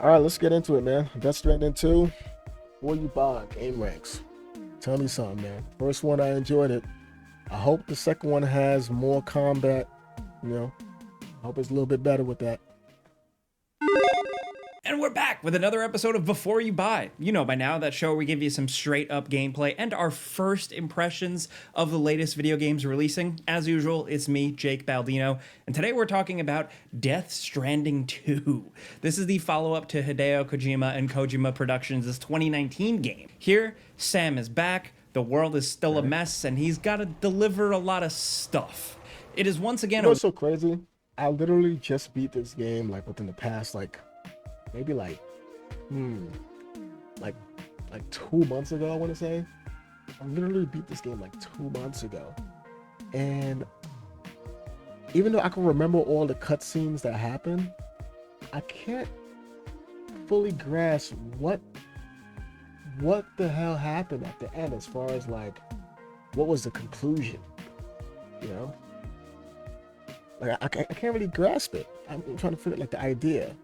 All right, let's get into it, man. Death Stranding 2. WhY game ranks. Tell me something, man. First one, I enjoyed it. I hope the second one has more combat. You know, I hope it's a little bit better with that. And we're back with another episode of Before You Buy. You know by now that show where we give you some straight up gameplay and our first impressions of the latest video games releasing. As usual, it's me, Jake Baldino, and today we're talking about Death Stranding 2. This is the follow-up to Hideo Kojima and Kojima Productions' 2019 game. Here, Sam is back, the world is still a mess, and he's got to deliver a lot of stuff. It is once again You know what's so crazy? I literally just beat this game like within the past maybe like 2 months ago, I want to say. I literally beat this game like 2 months ago. And even though I can remember all the cutscenes that happened, I can't fully grasp what the hell happened at the end as far as like what was the conclusion, you know? Like I can't really grasp it. I'm trying to figure out like the idea.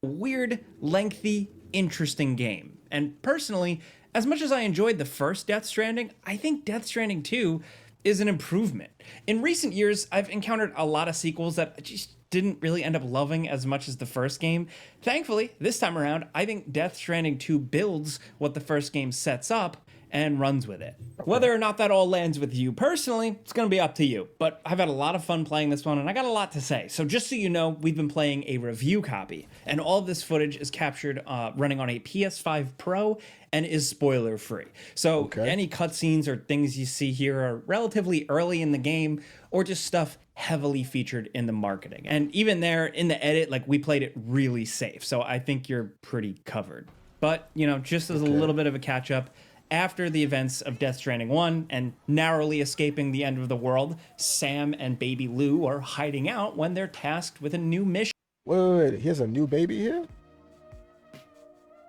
weird, lengthy, interesting game. And personally, as much as I enjoyed the first Death Stranding, I think Death Stranding 2 is an improvement. In recent years, I've encountered a lot of sequels that I just didn't really end up loving as much as the first game. Thankfully, this time around, I think Death Stranding 2 builds what the first game sets up and runs with it. Whether or not that all lands with you personally, it's gonna be up to you. But I've had a lot of fun playing this one and I got a lot to say. So just so you know, we've been playing a review copy and all of this footage is captured running on a PS5 Pro and is spoiler free. So any cutscenes or things you see here are relatively early in the game or just stuff heavily featured in the marketing. And even there in the edit, like we played it really safe. So I think you're pretty covered. But, you know, just as a little bit of a catch up, after the events of Death Stranding 1 and narrowly escaping the end of the world, Sam and baby Lou are hiding out when they're tasked with a new mission. Wait, he has a new baby here?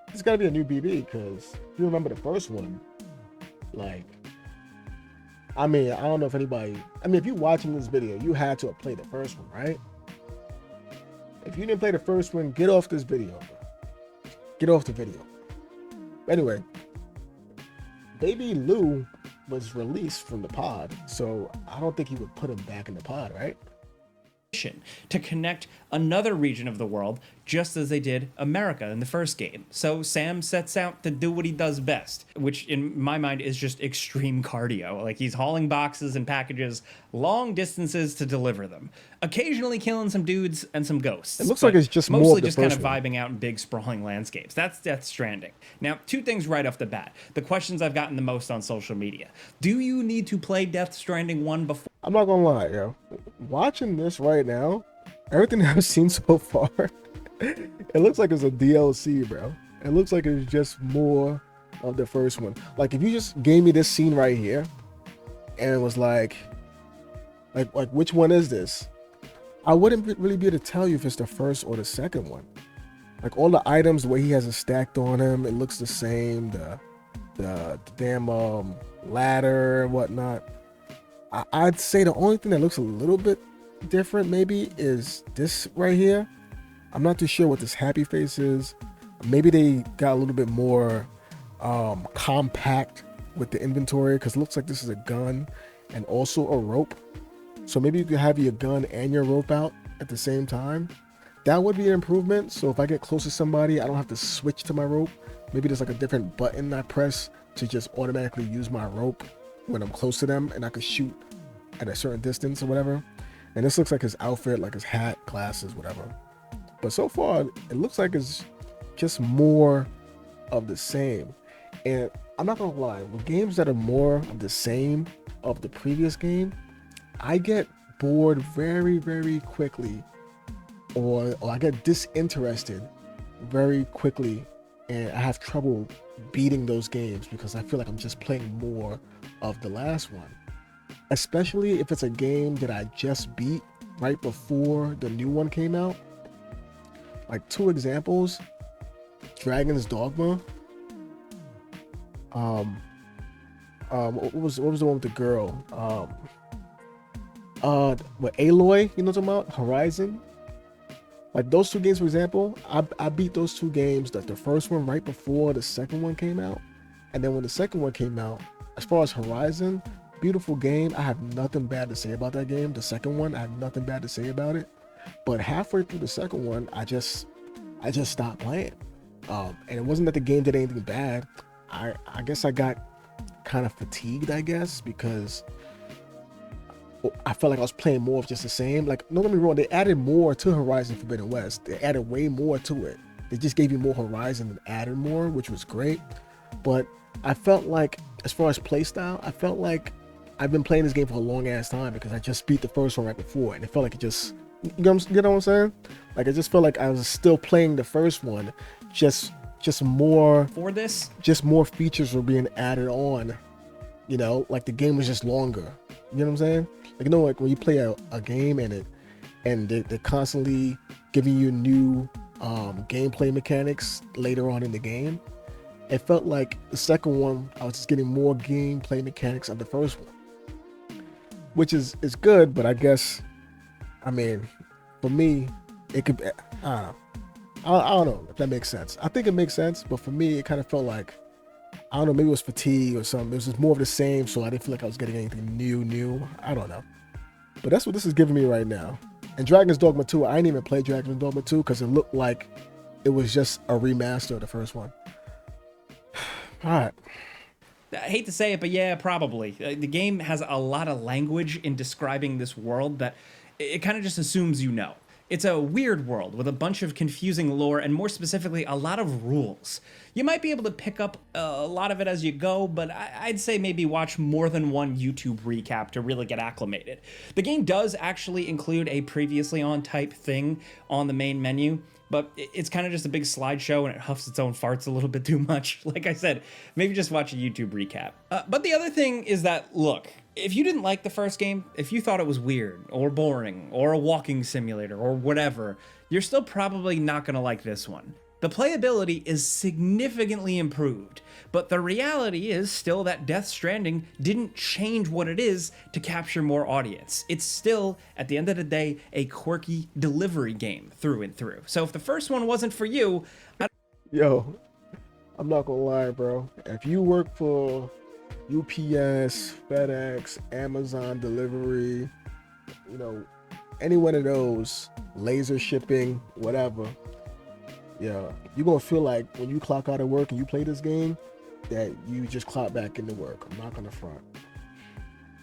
It's gotta be a new BB, because if you remember the first one, like, I mean, I don't know if anybody, if you're watching this video, you had to have played the first one, right? If you didn't play the first one, get off this video, bro. Get off the video. Anyway, baby Lou was released from the pod, so I don't think you would put him back in the pod, right? To connect another region of the world, just as they did America in the first game. So Sam sets out to do what he does best, which in my mind is just extreme cardio. Like he's hauling boxes and packages long distances to deliver them, occasionally killing some dudes and some ghosts. It looks like it's just mostly more of the just kind of first one. vibing out in big sprawling landscapes. That's Death Stranding. Now, two things right off the bat. The questions I've gotten the most on social media. Do you need to play Death Stranding 1 before? I'm not gonna lie, yo. Watching this right now, everything that I've seen so far, it looks like it's a DLC, bro. It looks like it's just more of the first one. Like if you just gave me this scene right here, and it was like which one is this? I wouldn't really be able to tell you if it's the first or the second one. Like all the items, the way he has it stacked on him, it looks the same. The damn ladder and whatnot. I'd say the only thing that looks a little bit different maybe is this right here. I'm not too sure what this happy face is. Maybe they got a little bit more compact with the inventory, because it looks like this is a gun and also a rope. So maybe you could have your gun and your rope out at the same time. That would be an improvement. So if I get close to somebody, I don't have to switch to my rope. Maybe there's like a different button I press to just automatically use my rope when I'm close to them, and I could shoot at a certain distance or whatever. And this looks like his outfit, like his hat, glasses, whatever. But so far, it looks like it's just more of the same. And I'm not gonna lie, with games that are more of the same of the previous game, I get bored very, very quickly, or I get disinterested very quickly, and I have trouble beating those games because I feel like I'm just playing more of the last one. Especially if it's a game that I just beat right before the new one came out. Like two examples: Dragon's Dogma. What was the one with the girl? What, Aloy? You know what I'm talking about? Horizon. Like those two games, for example, I beat those two games, the first one right before the second one came out. And then when the second one came out, as far as Horizon, beautiful game. I have nothing bad to say about that game. The second one, I have nothing bad to say about it. But halfway through the second one, I just stopped playing. And it wasn't that the game did anything bad. I guess I got kind of fatigued, I guess, because I felt like I was playing more of just the same. Like, don't get me wrong, they added more to Horizon Forbidden West. They added way more to it. They just gave you more Horizon and added more, which was great. But I felt like, as far as playstyle, I felt like I've been playing this game for a long ass time because I just beat the first one right before, and it felt like it just, you know what I'm saying? Like, I just felt like I was still playing the first one, just more For this, just more features were being added on. You know, like the game was just longer. You know what I'm saying? Like, you know, like when you play a game and they're constantly giving you new gameplay mechanics later on in the game. It felt like the second one, I was just getting more gameplay mechanics of the first one, which is good. But I guess, I mean, for me, it could. I don't know if that makes sense. I think it makes sense, but for me, it kind of felt like, I don't know, maybe it was fatigue or something. It was just more of the same, so I didn't feel like I was getting anything new. I don't know. But that's what this is giving me right now. And Dragon's Dogma 2, I didn't even play Dragon's Dogma 2 because it looked like it was just a remaster of the first one. All right. I hate to say it, but yeah, probably. The game has a lot of language in describing this world that it kind of just assumes you know. It's a weird world with a bunch of confusing lore and, more specifically, a lot of rules. You might be able to pick up a lot of it as you go, but I'd say maybe watch more than one YouTube recap to really get acclimated. The game does actually include a previously on type thing on the main menu, but it's kind of just a big slideshow and it huffs its own farts a little bit too much. Like I said, maybe just watch a YouTube recap. But the other thing is that, look, if you didn't like the first game, if you thought it was weird or boring or a walking simulator or whatever, you're still probably not going to like this one. The playability is significantly improved, but the reality is still that Death Stranding didn't change what it is to capture more audience. It's still, at the end of the day, a quirky delivery game through and through. So if the first one wasn't for you, Yo, I'm not gonna lie, bro. If you work for UPS, FedEx, Amazon delivery, you know, any one of those, laser shipping, whatever, yeah, you're gonna feel like when you clock out of work and you play this game that you just clock back into work. I'm not gonna front.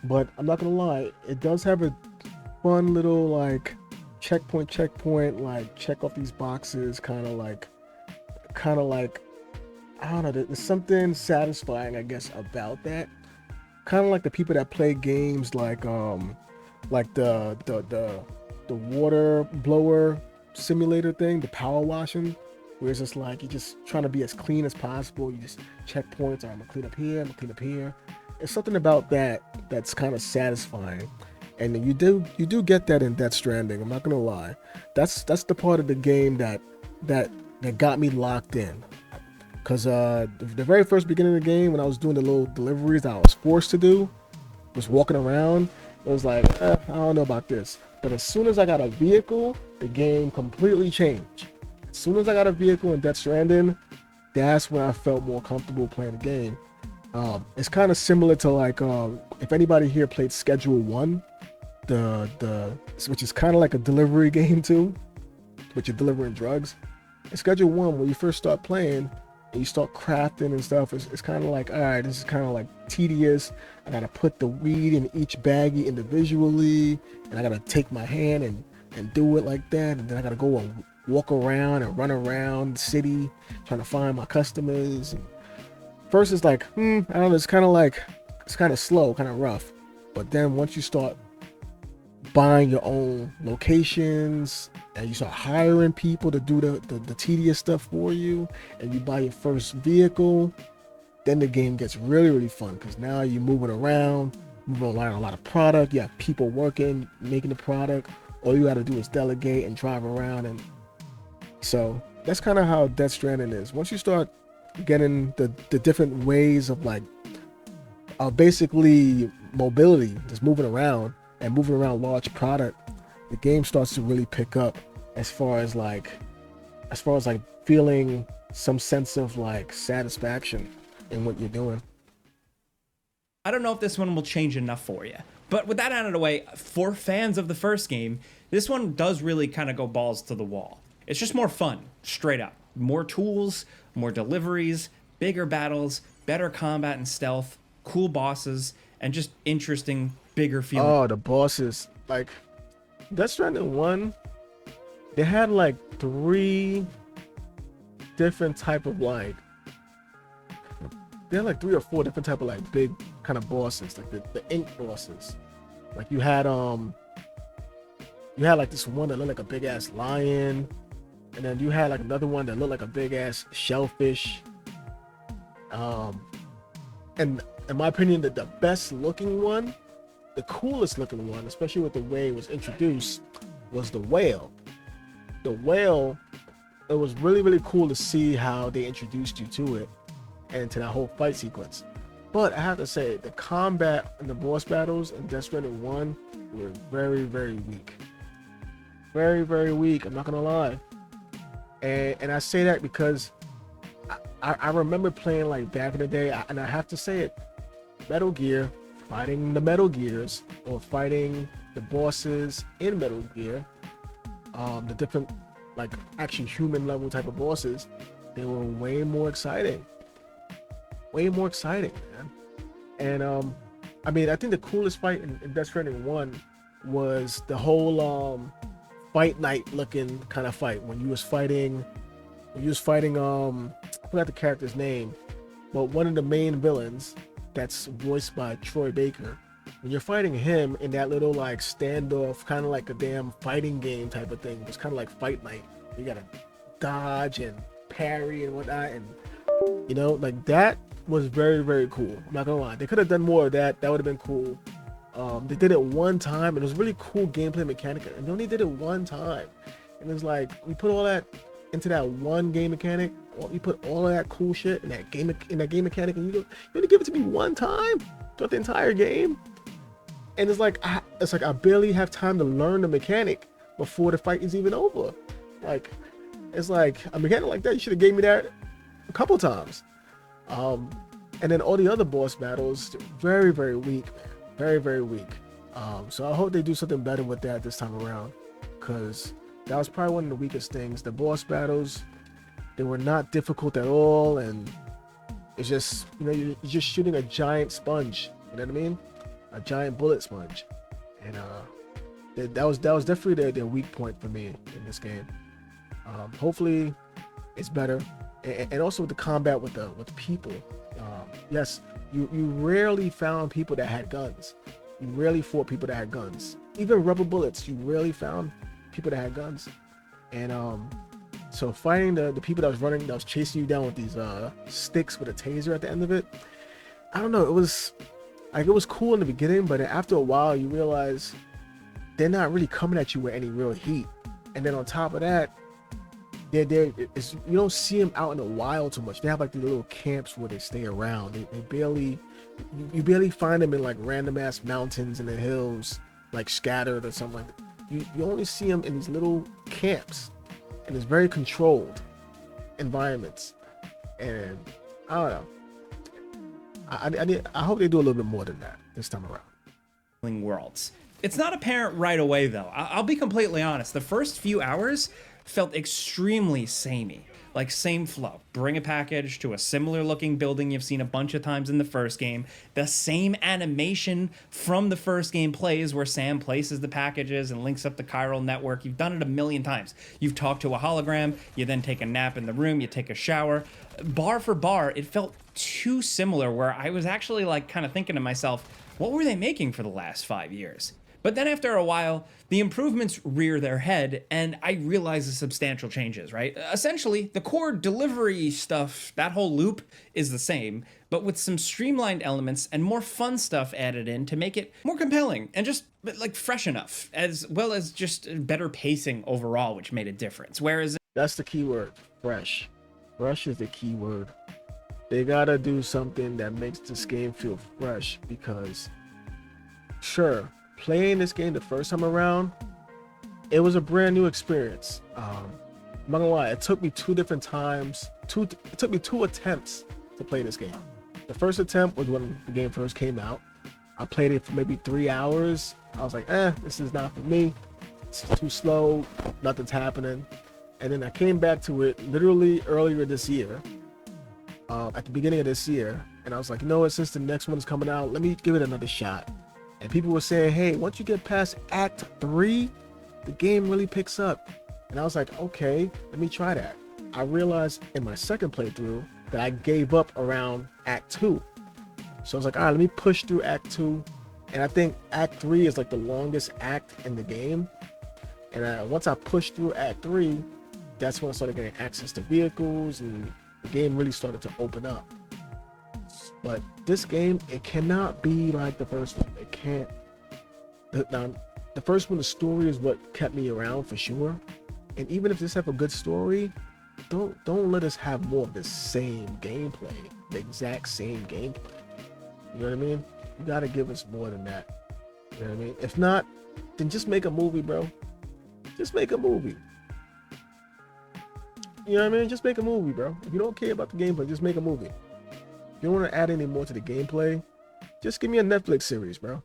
But I'm not gonna lie, it does have a fun little like checkpoint, like check off these boxes, kind of like I don't know, there's something satisfying, I guess, about that. Kind of like the people that play games like the water blower simulator thing, the power washing, where it's just like you're just trying to be as clean as possible. You just check points. I'm gonna clean up here. I'm gonna clean up here. There's something about that that's kind of satisfying, and you do get that in Death Stranding. I'm not gonna lie. That's the part of the game that got me locked in. Cause the very first beginning of the game, when I was doing the little deliveries that I was forced to do, was walking around. It was like, I don't know about this. But as soon as I got a vehicle, the game completely changed. As soon as I got a vehicle in Death Stranding, that's when I felt more comfortable playing the game. It's kind of similar to like, if anybody here played Schedule 1, which is kind of like a delivery game too, but you're delivering drugs. In Schedule 1, when you first start playing, and you start crafting and stuff, it's kind of like, all right, this is kind of like tedious. I gotta put the weed in each baggie individually, and I gotta take my hand and do it like that, and then I gotta go and walk around and run around the city trying to find my customers. And first it's like, I don't know, it's kind of slow, kind of rough. But then once you start buying your own locations and you start hiring people to do the tedious stuff for you, and you buy your first vehicle, then the game gets really fun, because now you're moving around a lot of product. You have people working, making the product. All you got to do is delegate and drive around. And so that's kind of how Death Stranding is. Once you start getting the different ways of like basically mobility, just moving around and moving around large product, the game starts to really pick up. as far as like feeling some sense of like satisfaction in what you're doing. I don't know if this one will change enough for you. But with that out of the way, for fans of the first game, this one does really kind of go balls to the wall. It's just more fun, straight up. More tools, more deliveries, bigger battles, better combat and stealth, cool bosses, and just interesting, bigger feeling. Oh, the bosses. Like Death Stranding 1, they had like 3 different type of like they had like 3 or 4 different type of like big kind of bosses, like the ink bosses. Like you had like this one that looked like a big ass lion, and then you had like another one that looked like a big ass shellfish. And in my opinion, the best looking one, the coolest looking one, especially with the way it was introduced, was the whale. The whale, it was really, really cool to see how they introduced you to it and to that whole fight sequence. But I have to say, the combat and the boss battles in Death Stranding 1 were very, very weak. Very, very weak, I'm not gonna lie. And I say that because I remember playing like back in the day, and I have to say it, Metal Gear, fighting the Metal Gears, or fighting the bosses in Metal Gear, the different like actually human level type of bosses, they were way more exciting. Way more exciting, man. And I mean, I think the coolest fight in Death Stranding 1 was the whole fight night looking kind of fight when you was fighting I forgot the character's name, but one of the main villains that's voiced by Troy Baker. When you're fighting him in that little like standoff, kind of like a damn fighting game type of thing, it's kind of like Fight Night. You gotta dodge and parry and whatnot, and you know, like that was very, very cool. I'm not gonna lie, they could have done more of that. That would have been cool. They did it one time, and it was really cool gameplay mechanic, and they only did it one time. And it's like, we put all that into that one game mechanic. You put all of that cool shit in that game mechanic, and you only give it to me one time throughout the entire game. And it's like I barely have time to learn the mechanic before the fight is even over. Like, it's like a mechanic like that, you should have gave me that a couple times. And then all the other boss battles, very, very weak, man. Very, very weak. So I hope they do something better with that this time around, because that was probably one of the weakest things. The boss battles, they were not difficult at all, and it's just, you know, you're just shooting a giant sponge. You know what I mean? A giant bullet sponge. And that was definitely their weak point for me in this game. Hopefully, it's better, and also with the combat with the people. Yes, you rarely found people that had guns. You rarely fought people that had guns. Even rubber bullets, you rarely found people that had guns. And so fighting the people that was chasing you down with these sticks with a taser at the end of it, I don't know, it was cool in the beginning, but after a while you realize they're not really coming at you with any real heat. And then on top of that, you don't see them out in the wild too much. They have like these little camps where they stay around. You barely find them in like random ass mountains in the hills, like scattered or something like that. You only see them in these little camps, and it's very controlled environments. And I don't know. I hope they do a little bit more than that this time around. Worlds. It's not apparent right away, though. I'll be completely honest. The first few hours felt extremely samey. Like, same flow. Bring a package to a similar looking building you've seen a bunch of times in the first game. The same animation from the first game plays, where Sam places the packages and links up the chiral network. You've done it a million times. You've talked to a hologram, you then take a nap in the room, you take a shower. Bar for bar, it felt too similar, where I was actually like kind of thinking to myself, what were they making for the last 5 years? But then after a while, the improvements rear their head, and I realize the substantial changes, right? Essentially, the core delivery stuff, that whole loop, is the same, but with some streamlined elements and more fun stuff added in to make it more compelling and just like fresh enough, as well as just better pacing overall, which made a difference. Whereas that's the key word, fresh. Fresh is the key word. They gotta do something that makes this game feel fresh, because sure, playing this game the first time around, it was a brand new experience. I'm not gonna lie, it took me two different times. It took me two attempts to play this game. The first attempt was when the game first came out. I played it for maybe 3 hours. I was like, this is not for me. It's too slow. Nothing's happening. And then I came back to it literally earlier this year, at the beginning of this year, and I was like, you know what? Since the next one is coming out, let me give it another shot. And people were saying, hey, once you get past Act 3, the game really picks up. And I was like, okay, let me try that. I realized in my second playthrough that I gave up around Act 2. So I was like, all right, let me push through Act 2. And I think Act 3 is like the longest act in the game. And once I pushed through Act 3, that's when I started getting access to vehicles, and the game really started to open up. But this game, it cannot be like the first one. It can't. Now, the first one, the story is what kept me around for sure. And even if this have a good story, don't let us have more of the same gameplay, the exact same gameplay. You know what I mean? You gotta give us more than that. You know what I mean? If not, then just make a movie, bro. Just make a movie. You know what I mean? Just make a movie, bro. If you don't care about the gameplay, just make a movie. If you don't want to add any more to the gameplay, just give me a Netflix series, bro.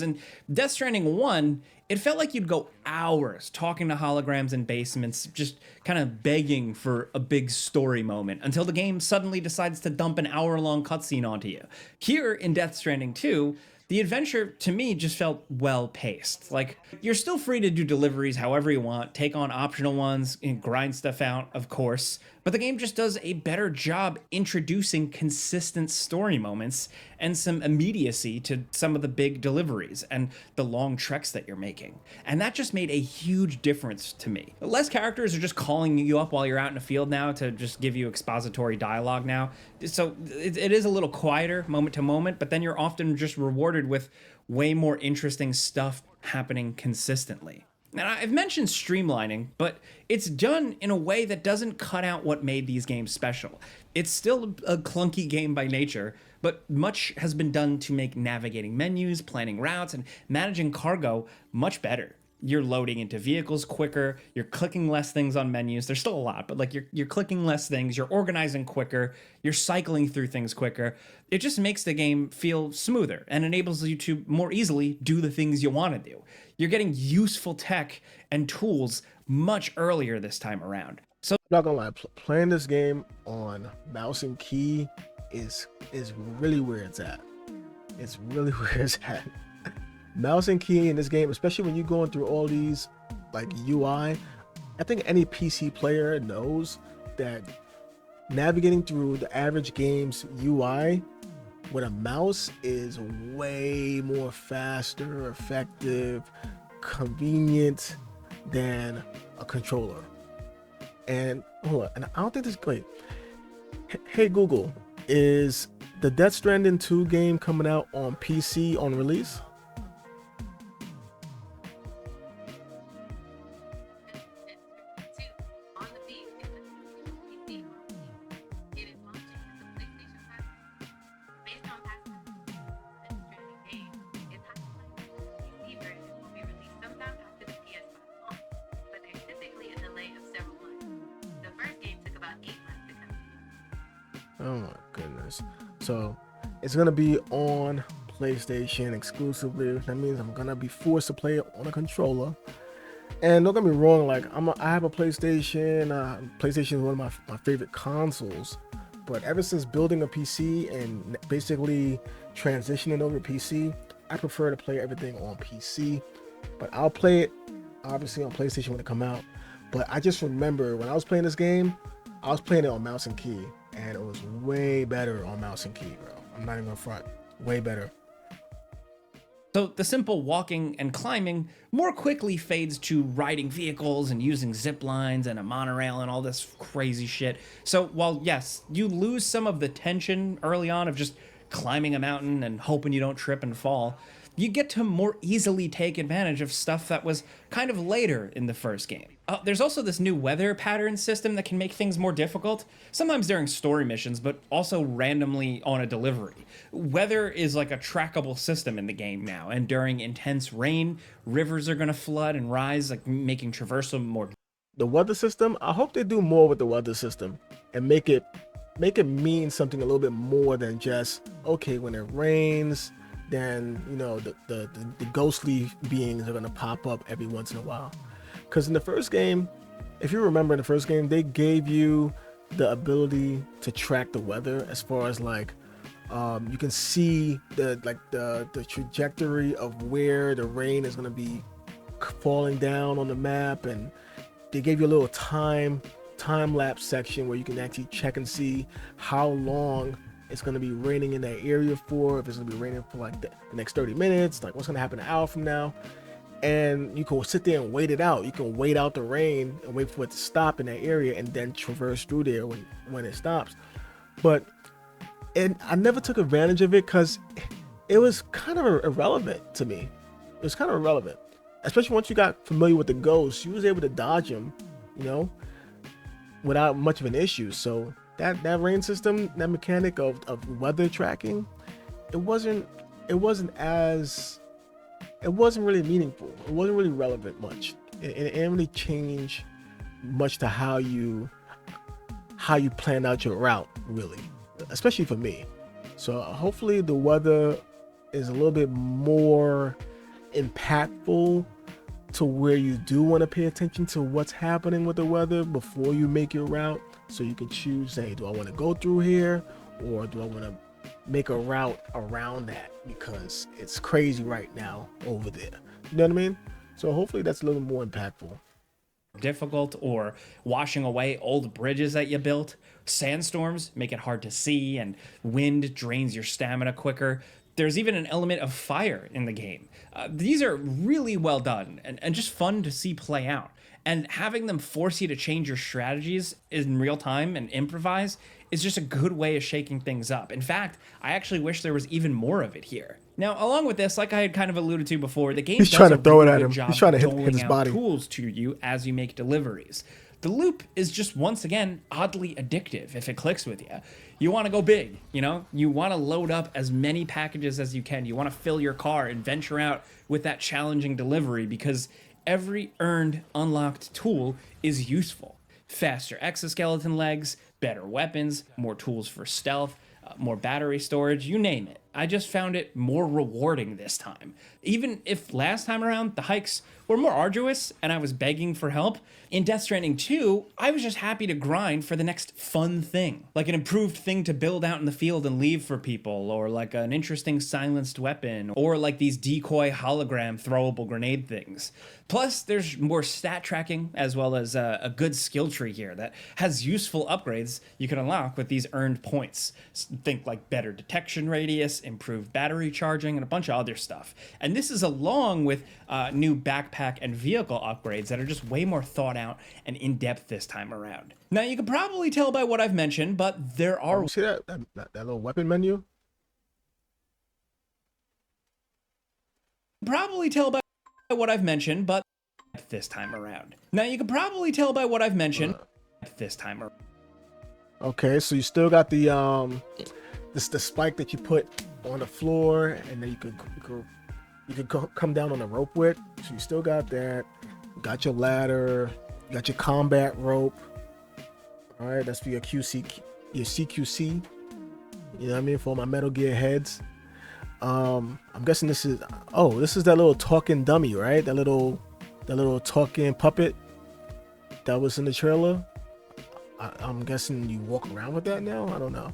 In Death Stranding 1, it felt like you'd go hours talking to holograms in basements, just kind of begging for a big story moment until the game suddenly decides to dump an hour-long cutscene onto you. Here in Death Stranding 2, the adventure, to me, just felt well-paced. Like, you're still free to do deliveries however you want, take on optional ones, and grind stuff out, of course, but the game just does a better job introducing consistent story moments and some immediacy to some of the big deliveries and the long treks that you're making. And that just made a huge difference to me. Less characters are just calling you up while you're out in the field now to just give you expository dialogue now. So it is a little quieter moment to moment, but then you're often just rewarded with way more interesting stuff happening consistently. And I've mentioned streamlining, but it's done in a way that doesn't cut out what made these games special. It's still a clunky game by nature, but much has been done to make navigating menus, planning routes, and managing cargo much better. You're loading into vehicles quicker, you're clicking less things on menus. There's still a lot, but like you're clicking less things, you're organizing quicker, you're cycling through things quicker. It just makes the game feel smoother and enables you to more easily do the things you want to do. You're getting useful tech and tools much earlier this time around. So I'm not gonna lie, playing this game on mouse and key is really where it's at. It's really where it's at. Mouse and key in this game, especially when you're going through all these like UI, I think any PC player knows that navigating through the average game's UI with a mouse is way more faster, effective, convenient than a controller. And hold on, and I don't think this is great. Hey Google, is the Death Stranding 2 game coming out on PC on release? Oh my goodness. So it's gonna be on PlayStation exclusively. That means I'm gonna be forced to play it on a controller. And don't get me wrong, like I have a PlayStation. PlayStation is one of my favorite consoles. But ever since building a PC and basically transitioning over to PC, I prefer to play everything on PC. But I'll play it obviously on PlayStation when it come out. But I just remember when I was playing this game, I was playing it on mouse and key, and it was way better on mouse and key, bro. I'm not even gonna front. Way better. So the simple walking and climbing more quickly fades to riding vehicles and using zip lines and a monorail and all this crazy shit. So while yes, you lose some of the tension early on of just climbing a mountain and hoping you don't trip and fall, you get to more easily take advantage of stuff that was kind of later in the first game. There's also this new weather pattern system that can make things more difficult, sometimes during story missions, but also randomly on a delivery. Weather is like a trackable system in the game now, and during intense rain, rivers are gonna flood and rise, like making traversal more. The weather system, I hope they do more with the weather system and make it mean something a little bit more than just, okay, when it rains, then the ghostly beings are gonna pop up every once in a while. Because in the first game, if you remember in the first game, they gave you the ability to track the weather as far as like you can see the trajectory of where the rain is gonna be falling down on the map, and they gave you a little time lapse section where you can actually check and see how long it's going to be raining in that area for, if it's going to be raining for like the next 30 minutes, like what's going to happen an hour from now. And you can sit there and wait it out. You can wait out the rain and wait for it to stop in that area and then traverse through there when it stops. But I never took advantage of it because it was kind of irrelevant to me. It was kind of irrelevant, especially once you got familiar with the ghosts. You was able to dodge them, without much of an issue. So that rain system, that mechanic of weather tracking, it wasn't really meaningful. It wasn't really relevant much. It didn't really change much to how you planned out your route, really, especially for me. So hopefully the weather is a little bit more impactful to where you do want to pay attention to what's happening with the weather before you make your route, so you can choose, hey, do I want to go through here or do I want to make a route around that because it's crazy right now over there? You know what I mean? So hopefully that's a little more impactful. Difficult, or washing away old bridges that you built. Sandstorms make it hard to see, and wind drains your stamina quicker. There's even an element of fire in the game. These are really well done and just fun to see play out. And having them force you to change your strategies in real time and improvise is just a good way of shaking things up. In fact, I actually wish there was even more of it here. Now, along with this, like I had kind of alluded to before, the game He's does trying to a throw it really at good him. job He's trying to hit doling his out body. tools to you as you make deliveries. The loop is just, once again, oddly addictive if it clicks with you. You want to go big, You want to load up as many packages as you can. You want to fill your car and venture out with that challenging delivery, because every earned, unlocked tool is useful. Faster exoskeleton legs, better weapons, more tools for stealth, more battery storage, you name it. I just found it more rewarding this time. Even if last time around the hikes were more arduous and I was begging for help, in Death Stranding 2, I was just happy to grind for the next fun thing. Like an improved thing to build out in the field and leave for people, or like an interesting silenced weapon, or like these decoy hologram throwable grenade things. Plus, there's more stat tracking, as well as a good skill tree here that has useful upgrades you can unlock with these earned points. Think like better detection radius, improved battery charging, and a bunch of other stuff. And this is along with new backpack and vehicle upgrades that are just way more thought out and in-depth this time around. Now, you can probably tell by what I've mentioned, but there are... You see that little weapon menu? Probably tell by what I've mentioned, but this time around. Now, you can probably tell by what I've mentioned this time around. Okay, so you still got the spike that you put on the floor, and then you could come down on the rope with. So you still got that. You got your ladder. You got your combat rope. All right, that's for your CQC. You know what I mean? For all my Metal Gear heads. I'm guessing this is that little talking dummy, right? That little talking puppet that was in the trailer. I'm guessing you walk around with that now. I don't know.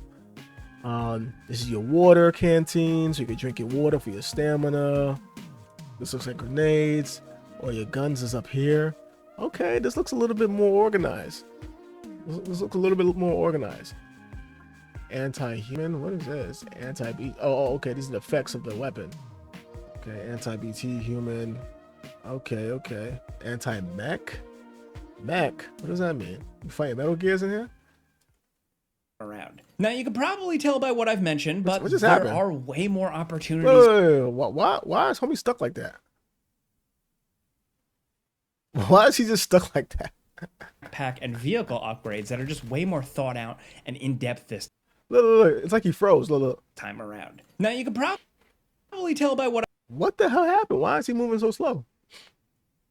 This is your water canteen, so you can drink your water for your stamina. This looks like grenades. Or your guns is up here. Okay, this looks a little bit more organized. This looks a little bit more organized. Anti-human, what is this? Anti-BT. Oh, okay, these are the effects of the weapon. Okay, anti-BT human. Okay. Anti-mech. Mech. What does that mean? You fighting Metal Gears in here? Around. Now, you can probably tell by what I've mentioned, What but just there happened? are way more Wait, opportunities why is homie stuck like that? Why is he just stuck like that? pack and vehicle upgrades that are just way more thought out and in depth this Look. It's like he froze. Look. time around. Now, you can probably tell by what What the hell happened? Why is he moving so slow?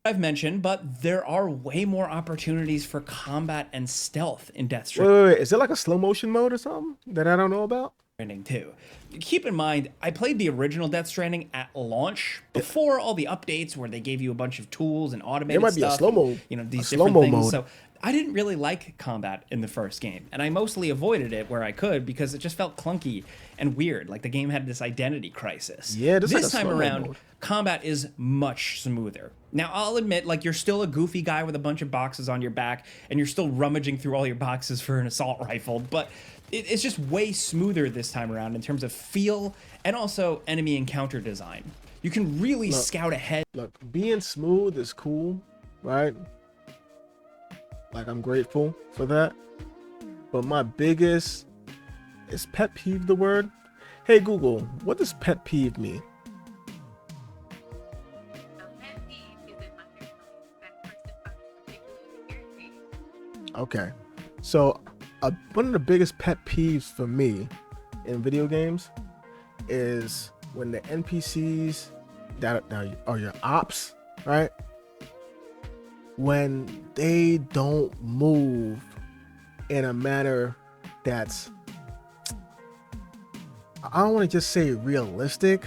I've mentioned, but there are way more opportunities for combat and stealth in Death Wait. Is there like a slow motion mode or something that I don't know about? Stranding too. Keep in mind, I played the original Death Stranding at launch before all the updates where they gave you a bunch of tools and There automated might be a stuff, slow mo, these slow different mo things. mode. So I didn't really like combat in the first game, and I mostly avoided it where I could because it just felt clunky and weird, like the game had this identity crisis. Yeah, this is like This a time slow-mo around, mode. combat is much smoother. Now, I'll admit, like, you're still a goofy guy with a bunch of boxes on your back, and you're still rummaging through all your boxes for an assault rifle, but it's just way smoother this time around in terms of feel and also enemy encounter design. You can really scout ahead. Look, being smooth is cool, right? Like, I'm grateful for that. But my biggest, is pet peeve the word? Hey Google, what does pet peeve mean? Okay, so one of the biggest pet peeves for me in video games is when the NPCs that are your ops, right? When they don't move in a manner that's, I don't want to just say realistic,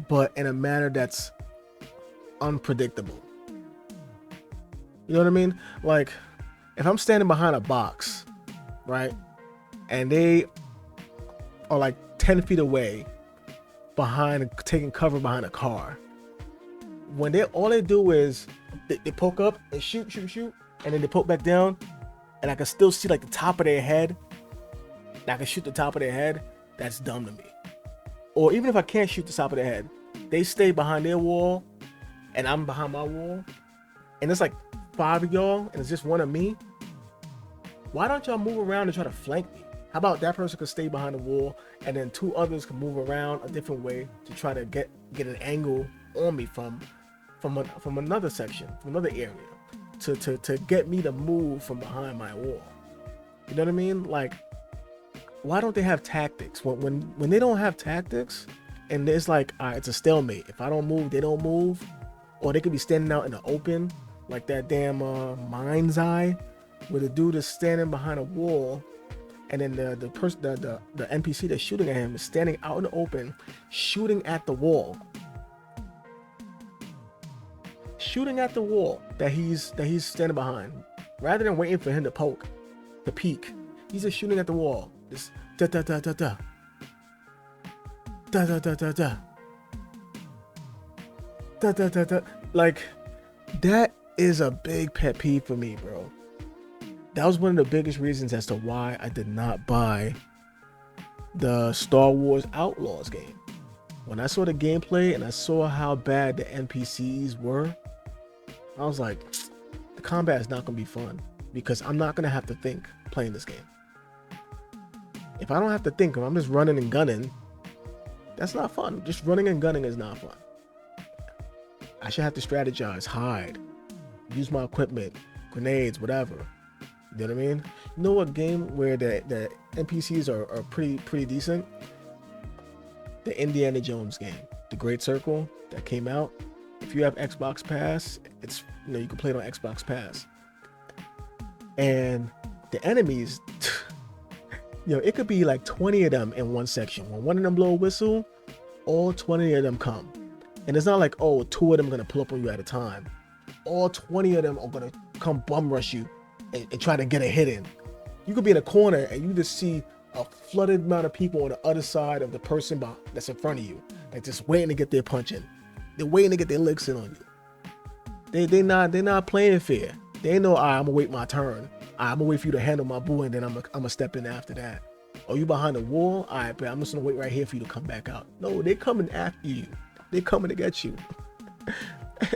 but in a manner that's unpredictable. You know what I mean? Like, if I'm standing behind a box, right, and they are like 10 feet away behind, taking cover behind a car, when all they do is they poke up and shoot, and then they poke back down, and I can still see like the top of their head, and I can shoot the top of their head, that's dumb to me. Or even if I can't shoot the top of their head, they stay behind their wall, and I'm behind my wall, and it's like 5 of y'all, and it's just one of me. Why don't y'all move around and try to flank me? How about that person could stay behind the wall, and then 2 others can move around a different way to try to get an angle on me from another section, from another area, to get me to move from behind my wall. You know what I mean? Like, why don't they have tactics? When they don't have tactics, and it's like, all right, it's a stalemate. If I don't move, they don't move, or they could be standing out in the open, like that damn Mind's Eye, where the dude is standing behind a wall, and then the person, the NPC that's shooting at him is standing out in the open, shooting at the wall. Shooting at the wall that he's standing behind, rather than waiting for him to peek. He's just shooting at the wall. Just da da da da da da da da da da da da da da. Like, that is a big pet peeve for me, bro. That was one of the biggest reasons as to why I did not buy the Star Wars Outlaws game. When I saw the gameplay and I saw how bad the NPCs were, I was like, the combat is not going to be fun because I'm not going to have to think playing this game. If I don't have to think, if I'm just running and gunning, that's not fun. Just running and gunning is not fun. I should have to strategize, hide, use my equipment, grenades, whatever. You know what I mean? You know what game where the NPCs are pretty decent? The Indiana Jones game, The Great Circle, that came out. If you have Xbox Pass, it's, you can play it on Xbox Pass. And the enemies, it could be like 20 of them in one section. When one of them blow a whistle, all 20 of them come. And it's not like, 2 of them are gonna pull up on you at a time. All 20 of them are gonna come bum rush you and try to get a hit in. You could be in a corner and you just see a flooded amount of people on the other side of the person that's in front of you, like just waiting to get their punch in. They're waiting to get their licks in on you. They're not playing fair. They know, I'm gonna wait my turn. I'm gonna wait for you to handle my boo, and then I'm gonna step in after that. Oh, you behind the wall? All right, but I'm just gonna wait right here for you to come back out. No, they're coming after you. They're coming to get you.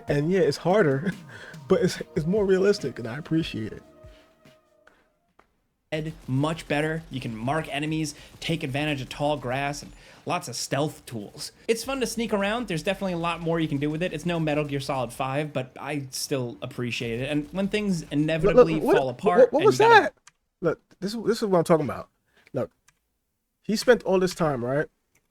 And yeah, it's harder, but it's more realistic, and I appreciate it. much better. You can mark enemies, take advantage of tall grass, and lots of stealth tools. It's fun to sneak around. There's definitely a lot more you can do with it. It's no Metal Gear Solid 5, but I still appreciate it. And when things inevitably fall apart, what and was you gotta that? Look, this is what I'm talking about. Look, he spent all this time, right?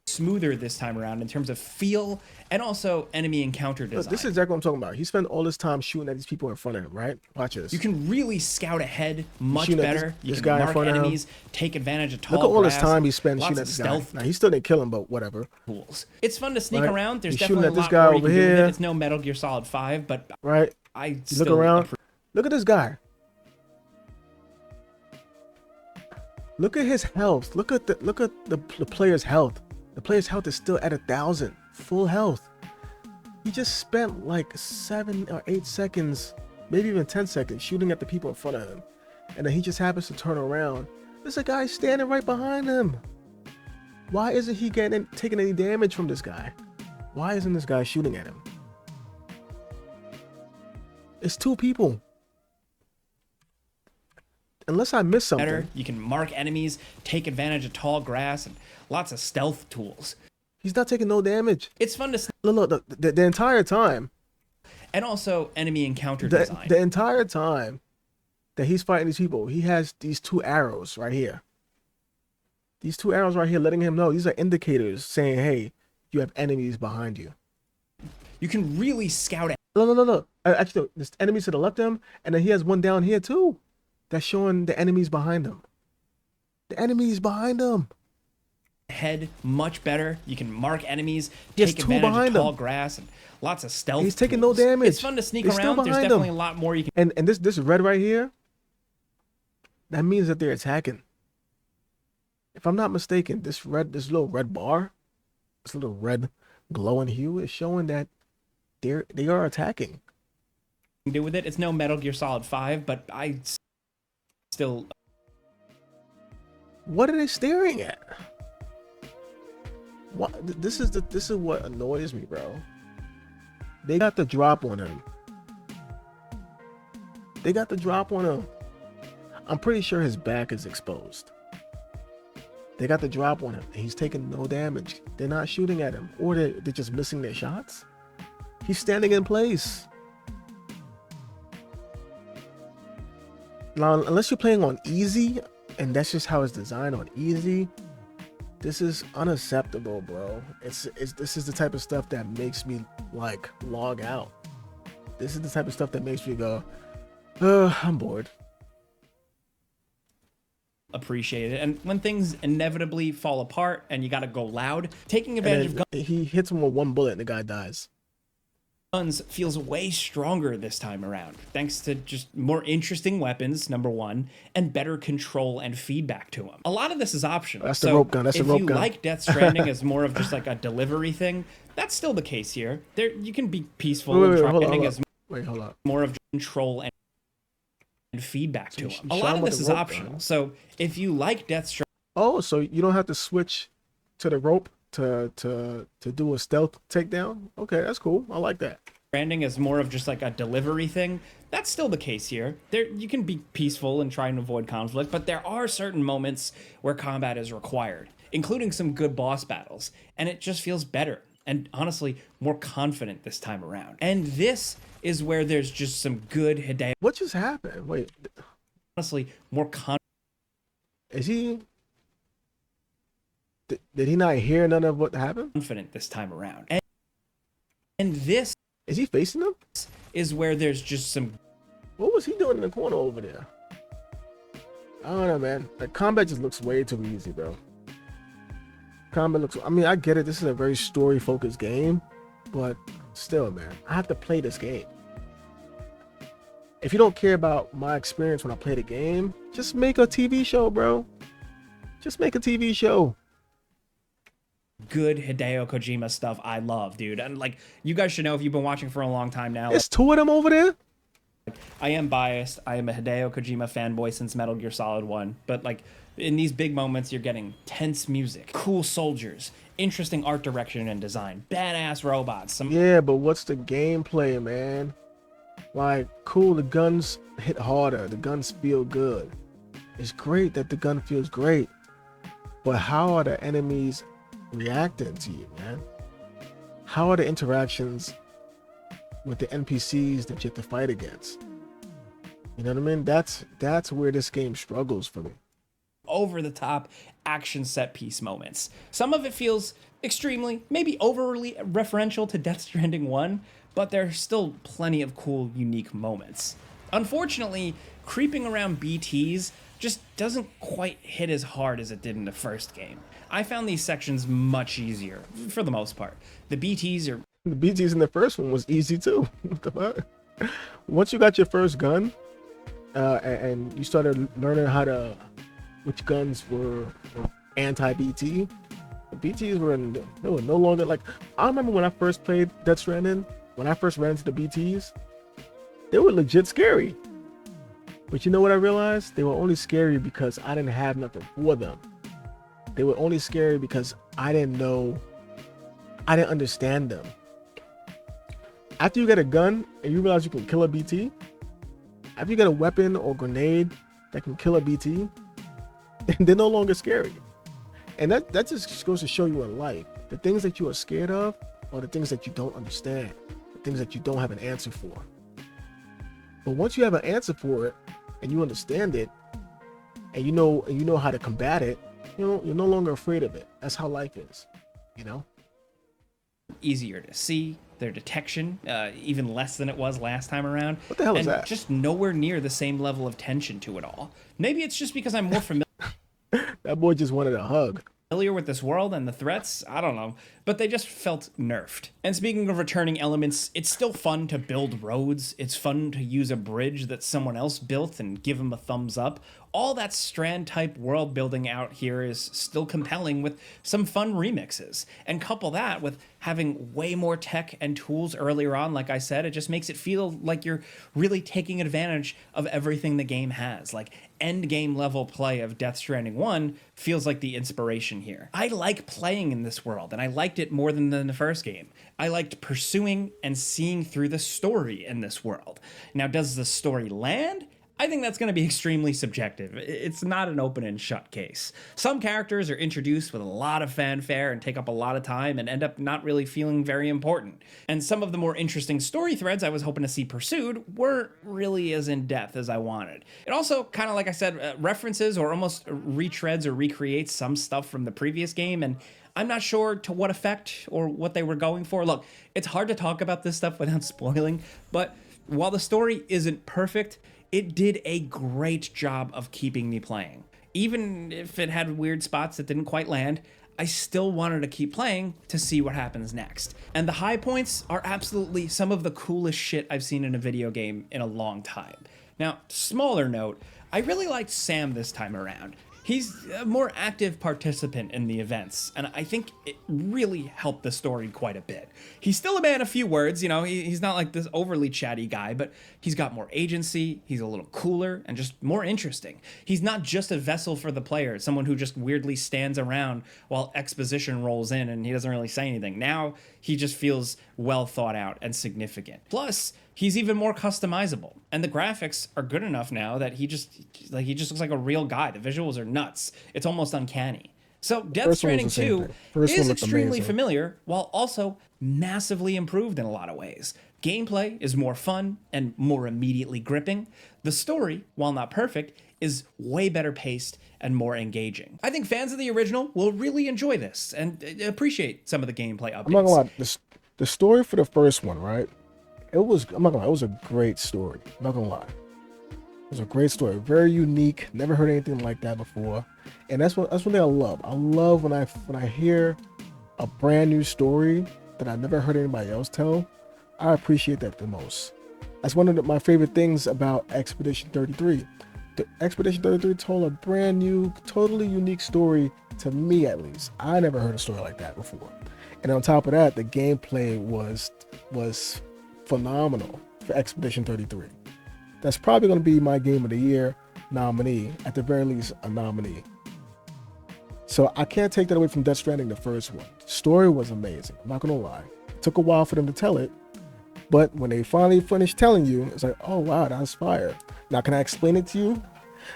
smoother this time around in terms of feel and also enemy encounter design. Look, this is exactly what I'm talking about. He spent all this time shooting at these people in front of him, right? Watch this. You can really scout ahead much Shooting at better. this You guy can in mark front of him. enemies, take advantage of tall Look at all this grass, time he spent lots shooting of at this guy. stealth Now, he still didn't kill him, but whatever. tools. It's fun to sneak Right? around. There's He's shooting definitely a at this lot guy more you over can do with here. it. It's no Metal Gear Solid 5, but Right? I You still look around. Look at this guy. Look at his health. Look at the player's health. The player's health is still at 1,000, full health. He just spent like 7 or 8 seconds, maybe even 10 seconds, shooting at the people in front of him, and then he just happens to turn around. There's a guy standing right behind him. Why isn't he taking any damage from this guy? Why isn't this guy shooting at him? It's 2 people. Unless I missed something. better. You can mark enemies, take advantage of tall grass, and lots of stealth tools. He's not taking no damage. It's fun to Look, the entire time. and also enemy encounter design. The entire time that he's fighting these people, he has these 2 arrows right here. These 2 arrows right here letting him know. These are indicators saying, hey, you have enemies behind you. You can really scout No. Actually, there's enemies to the left of him, and then he has one down here too. That's showing the enemies behind him. The enemies behind him. ahead much better. You can mark enemies, He has take 2 advantage behind of tall him. grass, and lots of stealth He's taking tools. no damage. It's fun to sneak They're still around. There's behind definitely him. a lot more you can And this red right here, that means that they're attacking. If I'm not mistaken, this little red bar, this little red glowing hue is showing that they are attacking. do with it. It's no Metal Gear Solid 5, but I still What are they staring at? What this is what annoys me, bro. They got the drop on him. They got the drop on him. I'm pretty sure his back is exposed. They got the drop on him. And he's taking no damage. They're not shooting at him, or they're just missing their shots. He's standing in place. Now, unless you're playing on easy, and that's just how it's designed on easy, this is unacceptable, bro. This is the type of stuff that makes me like log out. This is the type of stuff that makes me go, I'm bored. appreciate it. And when things inevitably fall apart and you got to go loud, taking advantage of He hits him with 1 bullet and the guy dies. guns feels way stronger this time around, thanks to just more interesting weapons, number one, and better control and feedback to them. A lot of this is optional. That's the rope gun. That's the rope gun. If you like Death Stranding as more of just like a delivery thing, that's still the case here. There, you can be peaceful. Wait, and hold Stranding on. is Hold on. more of control and feedback to them. A shot lot him of with this the is rope optional. gun. So if you like Death Stranding, Oh, so you don't have to switch to the rope to do a stealth takedown? Okay, that's cool. I like that. as more of just like a delivery thing, that's still the case here. There, you can be peaceful and try and avoid conflict, but there are certain moments where combat is required, including some good boss battles, and it just feels better and honestly more confident this time around. And this is where there's just some good Hideo, What just happened? Wait, honestly more is he? Did he not hear none of what happened? confident this time around. And this Is he facing them? is where there's just some What was he doing in the corner over there? I don't know, man. The combat just looks way too easy, bro. Combat looks. I mean, I get it. This is a very story-focused game, but still, man, I have to play this game. If you don't care about my experience when I play the game, just make a TV show, bro. Just make a TV show. good Hideo Kojima stuff I love, dude. And like, you guys should know if you've been watching for a long time now. There's 2 of them over there. I am biased. I am a Hideo Kojima fanboy since Metal Gear Solid 1. But like, in these big moments, you're getting tense music, cool soldiers, interesting art direction and design, badass robots. Some Yeah, but what's the gameplay, man? Like, cool, the guns hit harder. The guns feel good. It's great that the gun feels great, but how are the enemies reacting to you, man? How are the interactions with the NPCs that you have to fight against? You know what I mean? That's where this game struggles for me. Over the top action set piece moments. Some of it feels extremely, maybe overly referential to Death Stranding 1, but there's still plenty of cool, unique moments. Unfortunately, creeping around BTs just doesn't quite hit as hard as it did in the first game. I found these sections much easier, for the most part. The BTs are The BTs in the first one was easy too. What the fuck? Once you got your first gun, and you started learning which guns were anti-BT. The BTs they were no longer like. I remember when I first played Death Stranding, when I first ran into the BTs, they were legit scary. But you know what I realized? They were only scary because I didn't have nothing for them. They were only scary because I didn't understand them. After you get a gun and you realize you can kill a BT, after you get a weapon or grenade that can kill a BT, they're no longer scary. And that just goes to show you in life, the things that you are scared of are the things that you don't understand, the things that you don't have an answer for. But once you have an answer for it and you understand it, and you know how to combat it, you're no longer afraid of it. That's how life is, you know? easier to see, their detection even less than it was last time around. What the hell is and that? Just nowhere near the same level of tension to it all. Maybe it's just because I'm more That boy just wanted a hug. familiar with this world and the threats, I don't know, but they just felt nerfed. And speaking of returning elements, it's still fun to build roads, it's fun to use a bridge that someone else built and give them a thumbs up. All that Strand type world building out here is still compelling with some fun remixes. And couple that with having way more tech and tools earlier on, like I said, it just makes it feel like you're really taking advantage of everything the game has. Like end game level play of Death Stranding 1 feels like the inspiration here. I like playing in this world, and I liked it more than the first game. I liked pursuing and seeing through the story in this world. Now, does the story land? I think that's going to be extremely subjective. It's not an open and shut case. Some characters are introduced with a lot of fanfare and take up a lot of time and end up not really feeling very important. And some of the more interesting story threads I was hoping to see pursued weren't really as in-depth as I wanted. It also, kind of like I said, references or almost retreads or recreates some stuff from the previous game, and I'm not sure to what effect or what they were going for. Look, it's hard to talk about this stuff without spoiling, but while the story isn't perfect, it did a great job of keeping me playing. Even if it had weird spots that didn't quite land, I still wanted to keep playing to see what happens next. And the high points are absolutely some of the coolest shit I've seen in a video game in a long time. Now, smaller note, I really liked Sam this time around. He's a more active participant in the events, and I think it really helped the story quite a bit. He's still a man of few words, you know, he's not like this overly chatty guy, but he's got more agency, he's a little cooler, and just more interesting. He's not just a vessel for the player, someone who just weirdly stands around while exposition rolls in and he doesn't really say anything. Now, he just feels well thought out and significant. Plus, he's even more customizable, and the graphics are good enough now that he just looks like a real guy. The visuals are nuts. It's almost uncanny. So Death Stranding 2 is extremely familiar while also massively improved in a lot of ways. Gameplay is more fun and more immediately gripping. The story, while not perfect, is way better paced and more engaging. I think fans of the original will really enjoy this and appreciate some of the gameplay updates. I'm not gonna lie, the story for the first one, right? I'm not gonna lie, it was a great story. I'm not gonna lie. It was a great story. Very unique. Never heard anything like that before. And that's one thing I love. I love when I hear a brand new story that I never heard anybody else tell. I appreciate that the most. That's one of my favorite things about Expedition 33. The Expedition 33 told a brand new, totally unique story to me, at least. I never heard a story like that before. And on top of that, the gameplay was phenomenal for Expedition 33. That's probably going to be my Game of the Year nominee, at the very least a nominee. So I can't take that away from Death Stranding, the first one. The story was amazing, I'm not going to lie. It took a while for them to tell it, but when they finally finished telling you, it's like, oh wow, that's fire. Now can I explain it to you?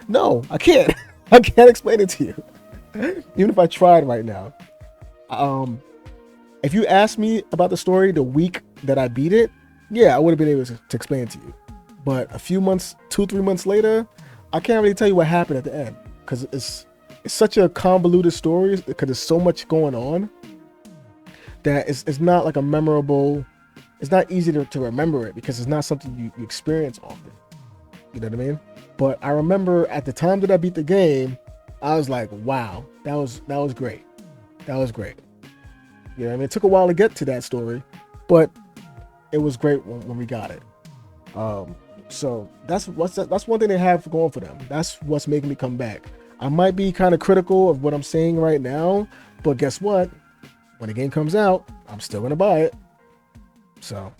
No, I can't. I can't explain it to you. Even if I tried right now. Um, if you asked me about the story the week that I beat it, yeah, I would have been able to explain it to you. But a few months, 2, 3 months later, I can't really tell you what happened at the end because it's such a convoluted story because there's so much going on that it's not like a memorable. It's not easy to remember it because it's not something you experience often. You know what I mean? But I remember at the time that I beat the game, I was like, wow, that was great. That was great. You know what I mean? It took a while to get to that story, but it was great when we got it. So that's one thing they have going for them. That's what's making me come back. I might be kind of critical of what I'm saying right now, but guess what? When the game comes out, I'm still gonna buy it. So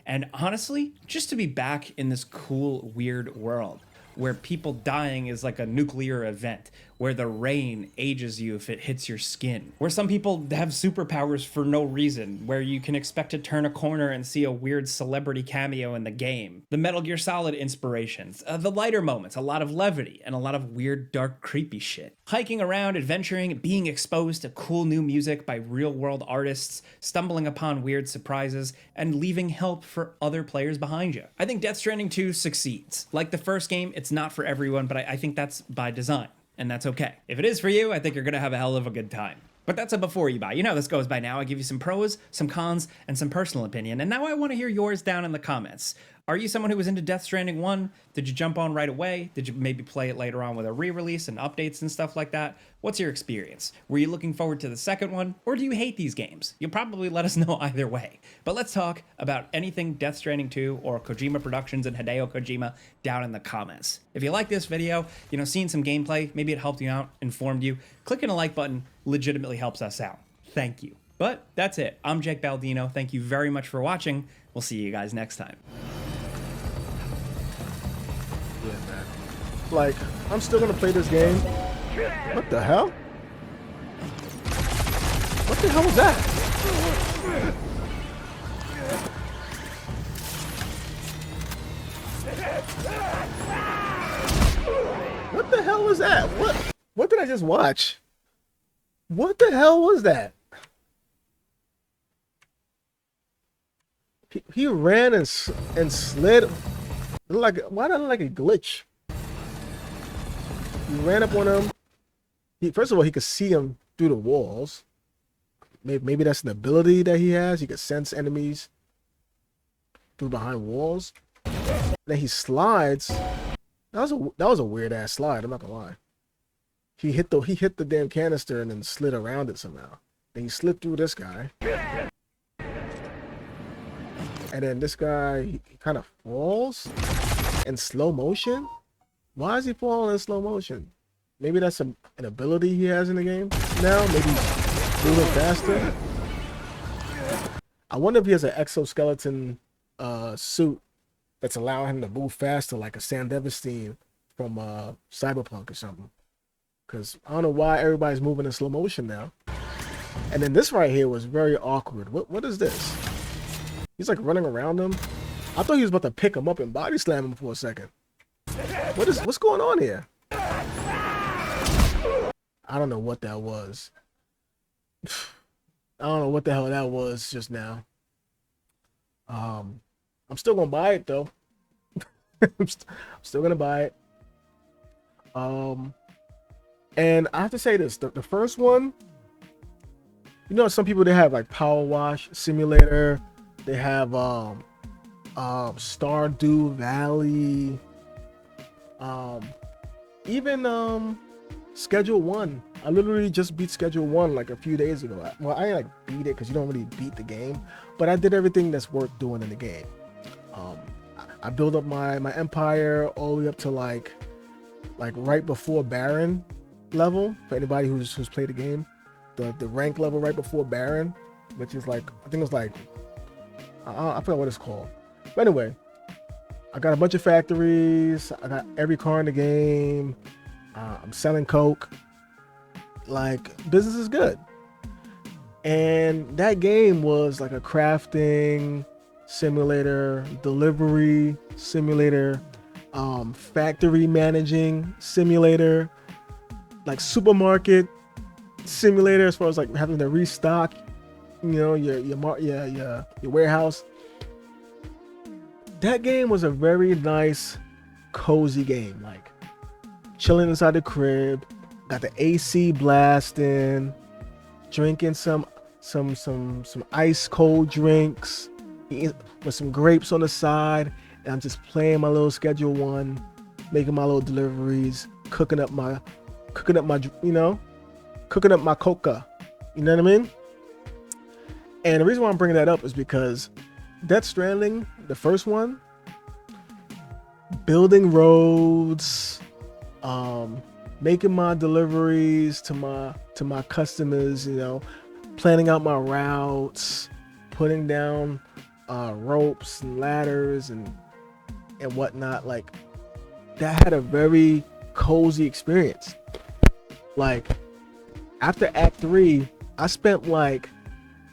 And honestly, just to be back in this cool, weird world where people dying is like a nuclear event, where the rain ages you if it hits your skin, where some people have superpowers for no reason, where you can expect to turn a corner and see a weird celebrity cameo in the game, the Metal Gear Solid inspirations, the lighter moments, a lot of levity, and a lot of weird, dark, creepy shit. Hiking around, adventuring, being exposed to cool new music by real-world artists, stumbling upon weird surprises, and leaving help for other players behind you. I think Death Stranding 2 succeeds. Like the first game, it's not for everyone, but I think that's by design, and that's okay. If it is for you, I think you're gonna have a hell of a good time. But that's a before you buy. You know how this goes by now. I give you some pros, some cons, and some personal opinion, and now I want to hear yours down in the comments. Are you someone who was into Death Stranding 1? Did you jump on right away? Did you maybe play it later on with a re-release and updates and stuff like that? What's your experience? Were you looking forward to the second one? Or do you hate these games? You'll probably let us know either way. But let's talk about anything Death Stranding 2 or Kojima Productions and Hideo Kojima down in the comments. If you like this video, seeing some gameplay, maybe it helped you out, informed you, clicking a like button legitimately helps us out. Thank you. But that's it. I'm Jake Baldino. Thank you very much for watching. We'll see you guys next time. yeah, man. Like, I'm still gonna play this game. What the hell? What the hell was that? What the hell was that? What did I just watch? What the hell was that? He ran and slid. Why did it look like a glitch? He ran up on him. First of all, he could see him through the walls. Maybe that's an ability that he has. He could sense enemies through behind walls. Then he slides. That was a weird ass slide. I'm not gonna lie. He hit the damn canister and then slid around it somehow. Then he slid through this guy. And then this guy, he kind of falls in slow motion. Why is he falling in slow motion? Maybe that's an ability he has in the game now. Maybe he's moving faster. I wonder if he has an exoskeleton suit that's allowing him to move faster, like a Sam Devasteen from Cyberpunk or something. Because I don't know why everybody's moving in slow motion now. And then this right here was very awkward. What is this? He's like running around him. I thought he was about to pick him up and body slam him for a second. What's going on here? I don't know what that was. I don't know what the hell that was just now. I'm still gonna buy it though. I'm still gonna buy it. And I have to say this: the first one, some people, they have like Power Wash Simulator. They have Stardew Valley. Even Schedule 1. I literally just beat Schedule 1 like a few days ago. Well, I like beat it because you don't really beat the game, but I did everything that's worth doing in the game. I built up my empire all the way up to like right before Baron level. For anybody who's played the game, the rank level right before Baron, which is like, I think it's like, I forgot what it's called. But anyway, I got a bunch of factories. I got every car in the game. I'm selling coke. Like, business is good. And that game was like a crafting simulator, delivery simulator, factory managing simulator, like supermarket simulator, as far as like having to restock, your warehouse. That game was a very nice, cozy game. Like chilling inside the crib, got the AC blasting, drinking some ice cold drinks, eating with some grapes on the side, and I'm just playing my little Schedule One, making my little deliveries, cooking up my cooking up my coca. You know what I mean? And the reason why I'm bringing that up is because Death Stranding, the first one, building roads, making my deliveries to my customers, planning out my routes, putting down ropes and ladders and whatnot. Like that had a very cozy experience. Like after Act 3, I spent like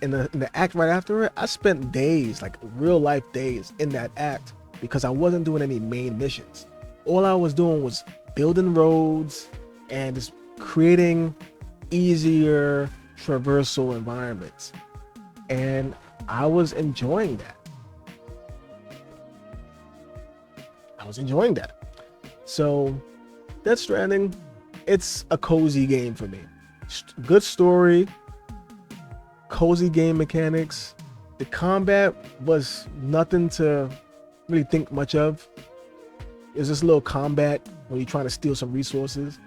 in the act right after it, I spent days, like real life days in that act because I wasn't doing any main missions. All I was doing was building roads and just creating easier traversal environments. And I was enjoying that. So, Death Stranding, it's a cozy game for me. Good story, cozy game mechanics. The combat was nothing to really think much of. It was just a little combat when you're trying to steal some resources.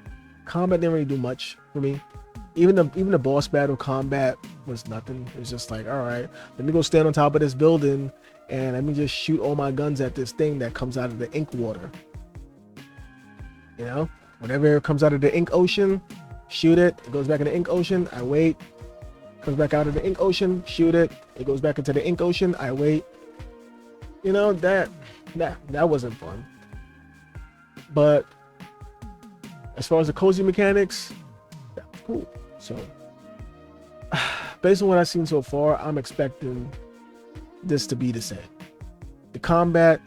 Combat didn't really do much for me. Even the boss battle combat was nothing. It was just like, all right, let me go stand on top of this building and let me just shoot all my guns at this thing that comes out of the ink water. Whenever it comes out of the ink ocean, shoot it. It goes back in the ink ocean. I wait. Comes back out of the ink ocean, shoot it. It goes back into the ink ocean. I wait. That wasn't fun. But as far as the cozy mechanics, that's cool. So based on what I've seen so far, I'm expecting this to be the same. The combat,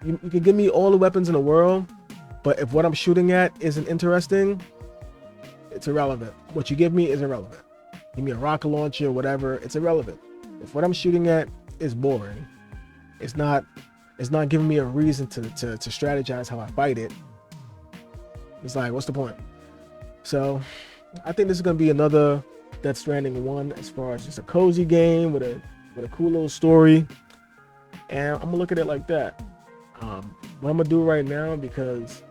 you can give me all the weapons in the world, but if what I'm shooting at isn't interesting, it's irrelevant. What you give me is irrelevant. Give me a rocket launcher or whatever, it's irrelevant. If what I'm shooting at is boring, it's not giving me a reason to strategize how I fight it. It's like, what's the point? So I think this is gonna be another Death Stranding 1 as far as just a cozy game with a cool little story. And I'm gonna look at it like that. What I'm gonna do right now, because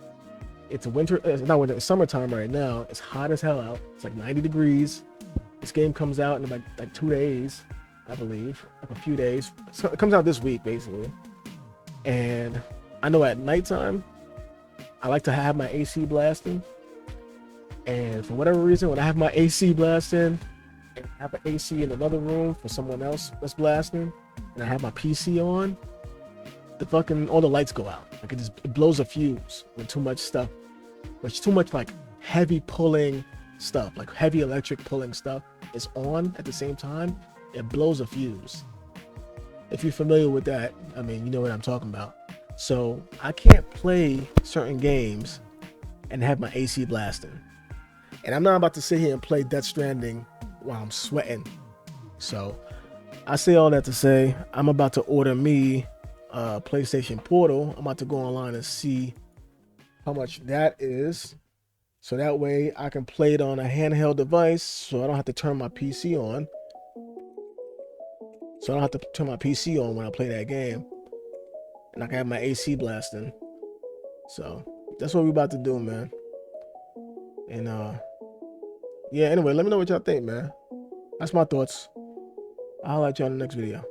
it's it's summertime right now. It's hot as hell out. It's like 90 degrees. This game comes out in like 2 days, I believe, like a few days. So it comes out this week, basically. And I know at nighttime, I like to have my AC blasting. And for whatever reason, when I have my AC blasting, and I have an AC in another room for someone else that's blasting, and I have my PC on, all the lights go out. Like it blows a fuse when too much stuff, which too much like heavy pulling stuff, like heavy electric pulling stuff is on at the same time. It blows a fuse. If you're familiar with that, I mean, you know what I'm talking about. So I can't play certain games and have my AC blasting. And I'm not about to sit here and play Death Stranding while I'm sweating. So I say all that to say, I'm about to order me a PlayStation Portal. I'm about to go online and see how much that is. So that way I can play it on a handheld device, so I don't have to turn my PC on. When I play that game. And I can have my AC blasting. So that's what we're about to do, man. And yeah, anyway, let me know what y'all think, man. That's my thoughts. I'll let y'all in the next video.